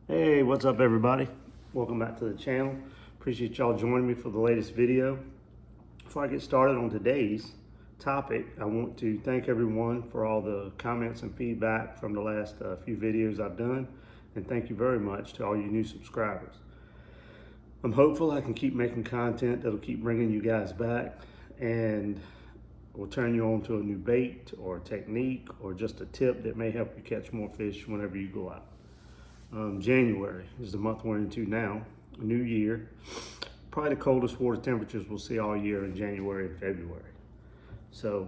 Hey, what's up everybody? Welcome back to the channel. Appreciate y'all joining me for the latest video. Before I get started on today's topic, I want to thank everyone for all the comments and feedback from the last few videos I've done, and thank you very much to all you new subscribers. I'm hopeful I can keep making content that'll keep bringing you guys back and will turn you on to a new bait or technique or just a tip that may help you catch more fish whenever you go out. January is the month we're into now, a new year. Probably the coldest water temperatures we'll see all year in January and February. So,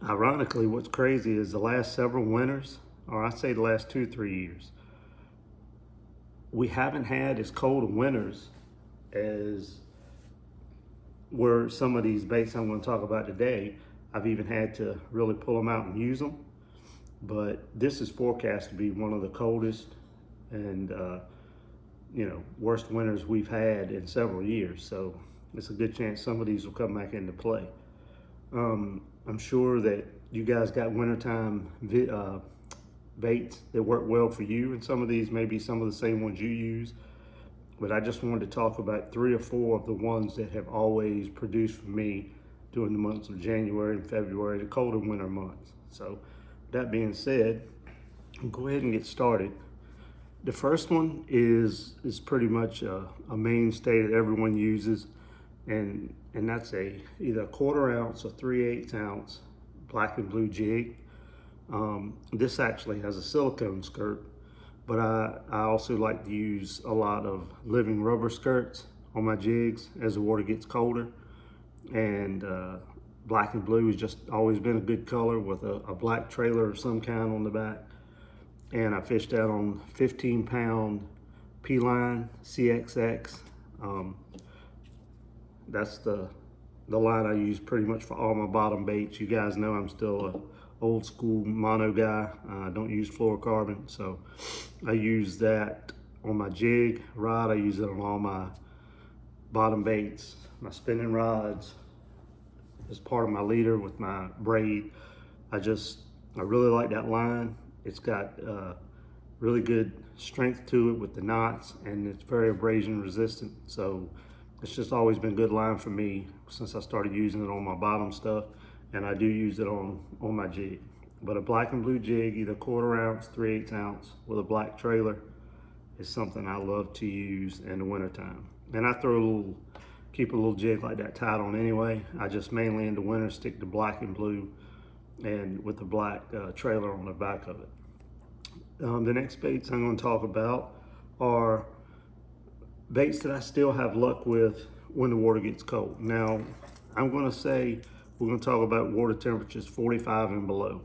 ironically, what's crazy is the last several winters, or I say the last 2-3 years, we haven't had as cold of winters as were some of these baits I'm going to talk about today. I've even had to really pull them out and use them. But this is forecast to be one of the coldest and worst winters we've had in several years. So it's a good chance some of these will come back into play. I'm sure that you guys got wintertime baits that work well for you, and some of these may be some of the same ones you use. But I just wanted to talk about 3 or 4 of the ones that have always produced for me during the months of January and February, the colder winter months. So that being said, I'll go ahead and get started. The first one is pretty much a mainstay that everyone uses, and that's either a 1/4 ounce or 3/8 ounce black and blue jig. This actually has a silicone skirt, but I also like to use a lot of living rubber skirts on my jigs as the water gets colder. And black and blue has just always been a good color with a black trailer of some kind on the back. And I fished out on 15-pound P-line CXX. That's the line I use pretty much for all my bottom baits. You guys know I'm still a old school mono guy. I don't use fluorocarbon, so I use that on my jig rod. I use it on all my bottom baits, my spinning rods, as part of my leader with my braid. I really like that line. It's got really good strength to it with the knots, and it's very abrasion resistant. So it's just always been a good line for me since I started using it on my bottom stuff, and I do use it on my jig. But a black and blue jig, either 1/4 ounce, 3/8 ounce with a black trailer, is something I love to use in the wintertime. And I keep a little jig like that tied on anyway. I just mainly in the winter stick to black and blue and with the black trailer on the back of it. The next baits I'm going to talk about are baits that I still have luck with when the water gets cold. Now, I'm going to say we're going to talk about water temperatures 45 and below.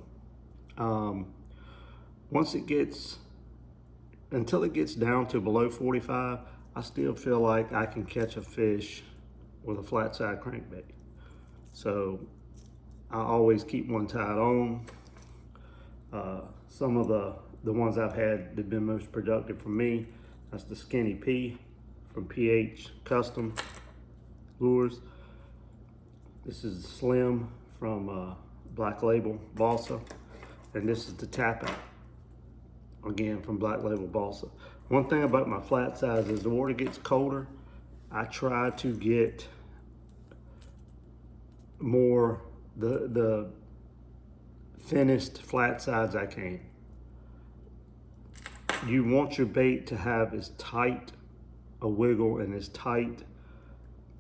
Until it gets down to below 45, I still feel like I can catch a fish with a flat side crankbait. So I always keep one tied on. Some of the ones I've had that have been most productive for me, that's the Skinny P from PH Custom Lures. This is the Slim from Black Label Balsa, and this is the Tap Out, again from Black Label Balsa. One thing about my flat sides is the water gets colder, I try to get more the thinnest flat sides I can. You want your bait to have as tight a wiggle and as tight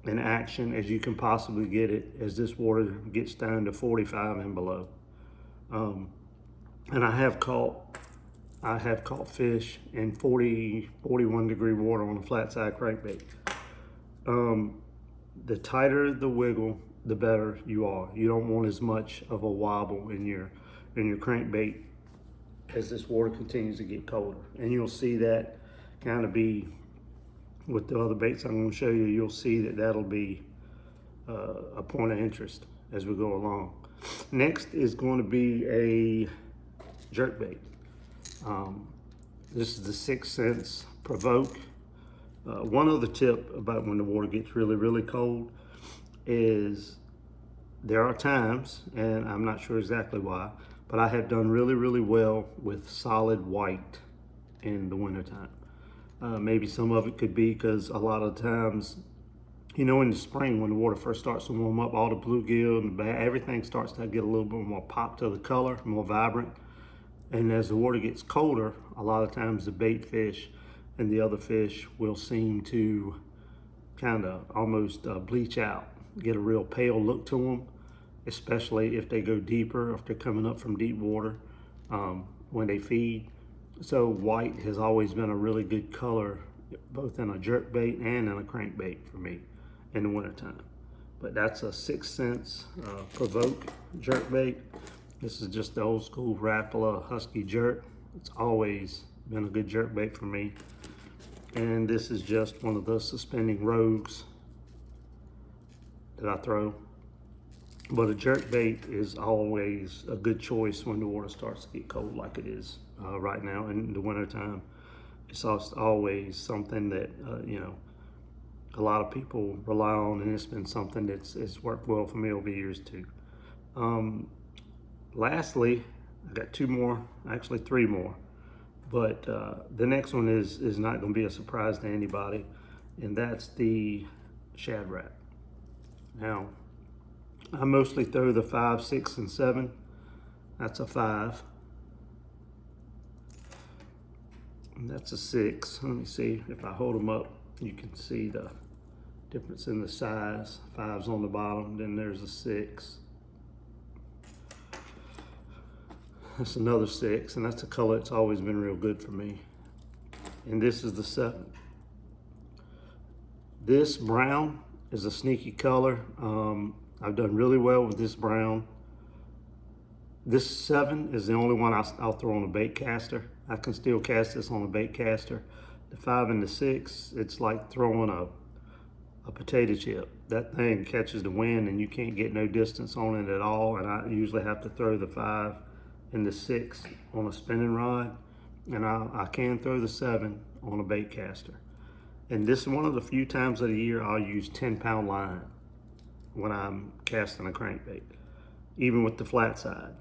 an action as you can possibly get it as this water gets down to 45 and below. And I have caught fish in 40, 41 degree water on a flat side crankbait. The tighter the wiggle, the better you are. You don't want as much of a wobble in your crankbait as this water continues to get colder. And you'll see that kind of be with the other baits I'm going to show you. You'll see that that'll be a point of interest as we go along. Next is going to be a jerkbait. This is the 6 Sense Provoke. One other tip about when the water gets really, really cold is there are times, and I'm not sure exactly why, but I have done really, really well with solid white in the wintertime. Maybe some of it could be because a lot of times, in the spring when the water first starts to warm up, all the bluegill and everything starts to get a little bit more pop to the color, more vibrant. And as the water gets colder, a lot of times the bait fish and the other fish will seem to kind of almost bleach out, get a real pale look to them, especially if they go deeper, if they're coming up from deep water when they feed. So white has always been a really good color, both in a jerk bait and in a crankbait for me in the wintertime. But that's a 6 cents provoke jerk bait. This is just the old school Rapala Husky jerk. It's always been a good jerk bait for me. And this is just one of those suspending rogues that I throw. But a jerk bait is always a good choice when the water starts to get cold like it is right now in the wintertime. It's always something that, a lot of people rely on, and it's been something it's worked well for me over the years too. Lastly, I got 2 more, actually 3 more. But the next one is not going to be a surprise to anybody, and that's the Shad Rap. Now, I mostly throw the 5, 6, and 7. That's a 5. And that's a 6. Let me see if I hold them up. You can see the difference in the size. 5's on the bottom, then there's a 6. That's another 6, and that's a color that's always been real good for me. And this is the 7. This brown is a sneaky color. I've done really well with this brown. This 7 is the only one I'll throw on a bait caster. I can still cast this on a bait caster. The 5 and the 6, it's like throwing a potato chip. That thing catches the wind and you can't get no distance on it at all. And I usually have to throw the 5 and the 6 on a spinning rod. And I can throw the 7 on a bait caster. And this is one of the few times of the year I'll use 10-pound line when I'm casting a crankbait, even with the flat side.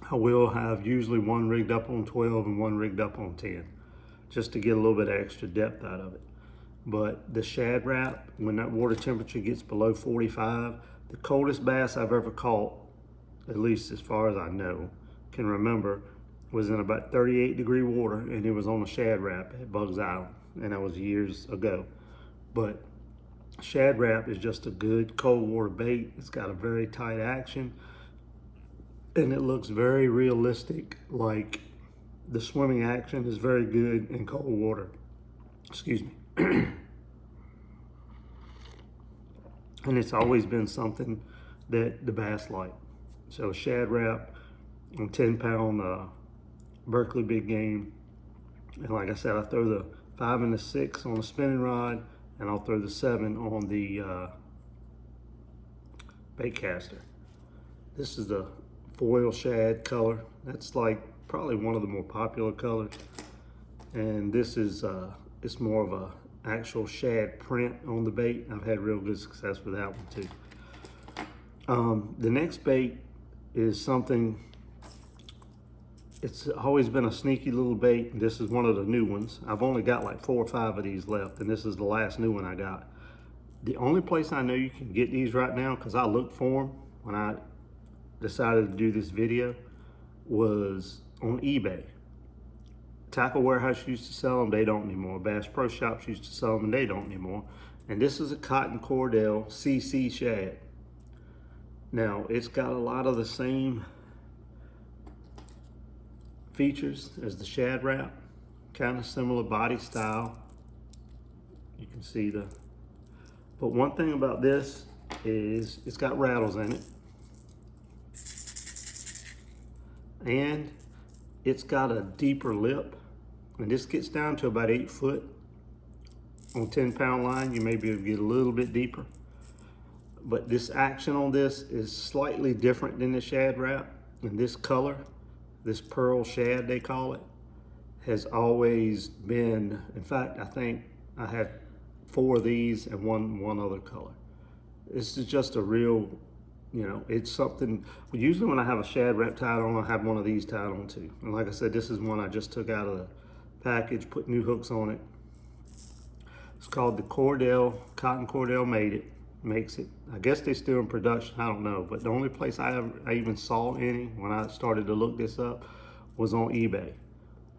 I will have usually one rigged up on 12 and one rigged up on 10, just to get a little bit of extra depth out of it. But the Shad Rap, when that water temperature gets below 45, the coldest bass I've ever caught, at least as far as I know, can remember, was in about 38-degree water, and it was on a Shad Rap at Bugs Island, and that was years ago. But Shad Rap is just a good cold water bait. It's got a very tight action, and it looks very realistic. Like the swimming action is very good in cold water. Excuse me. And it's always been something that the bass like. So Shad Rap on 10-pound Berkeley big game. And like I said, I throw the 5 and the 6 on a spinning rod, and I'll throw the 7 on the bait caster. This is the foil shad color. That's like probably one of the more popular colors. And this is it's more of a actual shad print on the bait. I've had real good success with that one too. The next bait is something, it's always been a sneaky little bait. This is one of the new ones. I've only got like 4 or 5 of these left, and this is the last new one I got. The only place I know you can get these right now, because I looked for them when I decided to do this video, was on eBay. Tackle Warehouse used to sell them, they don't anymore. Bass Pro Shops used to sell them, and they don't anymore. And this is a Cotton Cordell CC shad. Now, it's got a lot of the same features as the Shad Rap, kind of similar body style. You can see but one thing about this is it's got rattles in it. And it's got a deeper lip, and this gets down to about 8 foot. On 10-pound line, you may be able to get a little bit deeper. But this action on this is slightly different than the Shad Rap. And this color, this pearl shad they call it, has always been, in fact, I think I had 4 of these and one other color. This is just a real, it's something, usually when I have a Shad Rap tied on, I have one of these tied on too. And like I said, this is one I just took out of package, put new hooks on it. It's called the Cordell, Cotton Cordell makes it. I guess they're still in production, I don't know. But the only place I even saw any when I started to look this up was on eBay.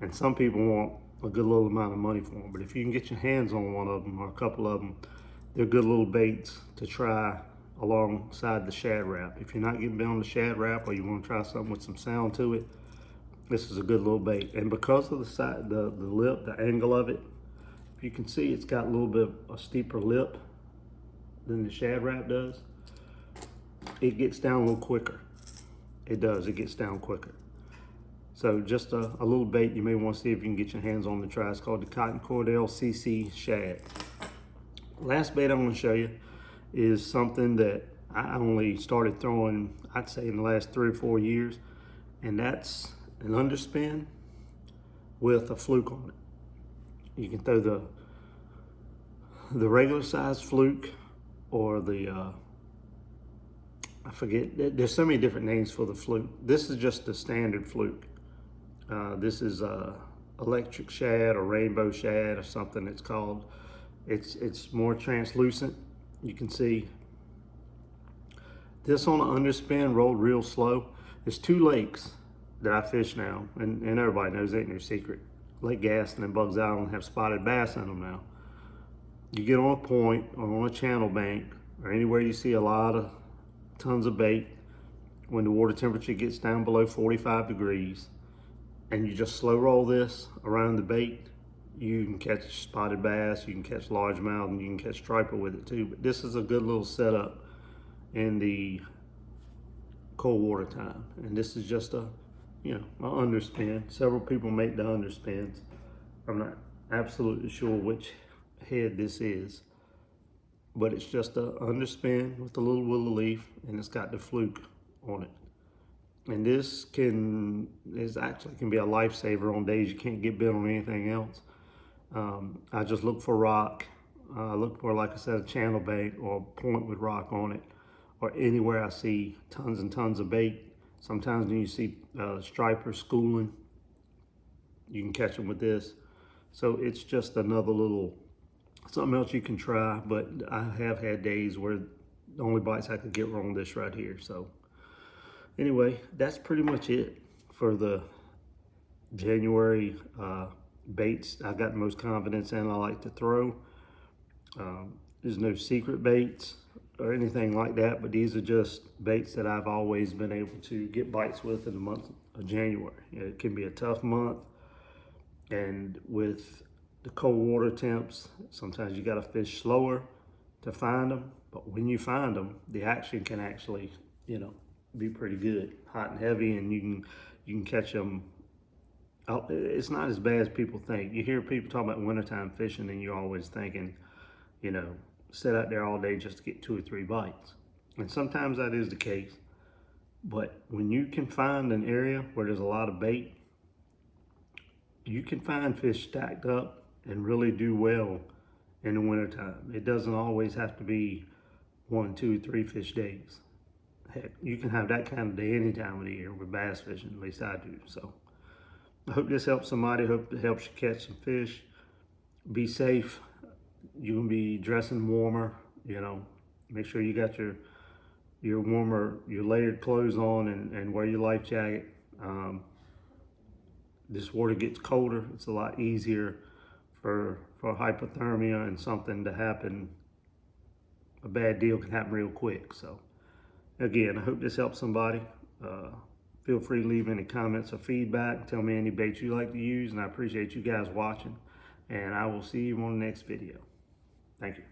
And some people want a good little amount of money for them. But if you can get your hands on one of them or a couple of them, they're good little baits to try alongside the shad wrap. If you're not getting bit on the shad wrap or you want to try something with some sound to it, this is a good little bait. And because of the side, the lip, the angle of it, you can see it's got a little bit of a steeper lip than the shad wrap does. It gets down a little quicker. It does, it gets down quicker. So just a little bait you may want to see if you can get your hands on to try. It's called the Cotton Cordell CC Shad. Last bait I'm going to show you is something that I only started throwing, I'd say, in the last 3 or 4 years, and that's an underspin with a fluke on it. You can throw the regular size fluke or the I forget, there's so many different names for the fluke. This is just the standard fluke. This is electric shad or rainbow shad or something it's called. It's more translucent. You can see this on an underspin rolled real slow. There's 2 lakes that I fish now, and everybody knows, ain't no secret. Lake Gaston and Bugs Island have spotted bass in them now. You get on a point or on a channel bank or anywhere you see a lot of tons of bait, when the water temperature gets down below 45 degrees, and you just slow roll this around the bait, you can catch spotted bass, you can catch largemouth, and you can catch striper with it too. But this is a good little setup in the cold water time. And this is just an underspin. Several people make the underspins. I'm not absolutely sure which head this is, but it's just a underspin with a little willow leaf, and it's got the fluke on it. And this can be a lifesaver on days you can't get bit on anything else. I just look for rock. I look for, like I said, a channel bait or a point with rock on it, or anywhere I see tons and tons of bait. Sometimes when you see stripers schooling, you can catch them with this. So it's just another little something else you can try. But I have had days where the only bites I could get were on this right here. So anyway, that's pretty much it for the January baits I got the most confidence in, I like to throw. There's no secret baits or anything like that, but these are just baits that I've always been able to get bites with in the month of January. It can be a tough month, and with the cold water temps, sometimes you gotta fish slower to find them, but when you find them, the action can actually, be pretty good, hot and heavy, and you can catch them. It's not as bad as people think. You hear people talk about wintertime fishing, and you're always thinking, sit out there all day just to get 2 or 3 bites. And sometimes that is the case. But when you can find an area where there's a lot of bait, you can find fish stacked up and really do well in the wintertime. It doesn't always have to be 1, 2, 3 fish days. Heck, you can have that kind of day any time of the year with bass fishing, at least I do. So I hope this helps somebody. Hope it helps you catch some fish. Be safe. You're gonna be dressing warmer. Make sure you got your warmer, your layered clothes on, and wear your life jacket. This water gets colder. It's a lot easier for hypothermia and something to happen. A bad deal can happen real quick. So again, I hope this helps somebody. Feel free to leave any comments or feedback. Tell me any baits you like to use, and I appreciate you guys watching. And I will see you on the next video. Thank you.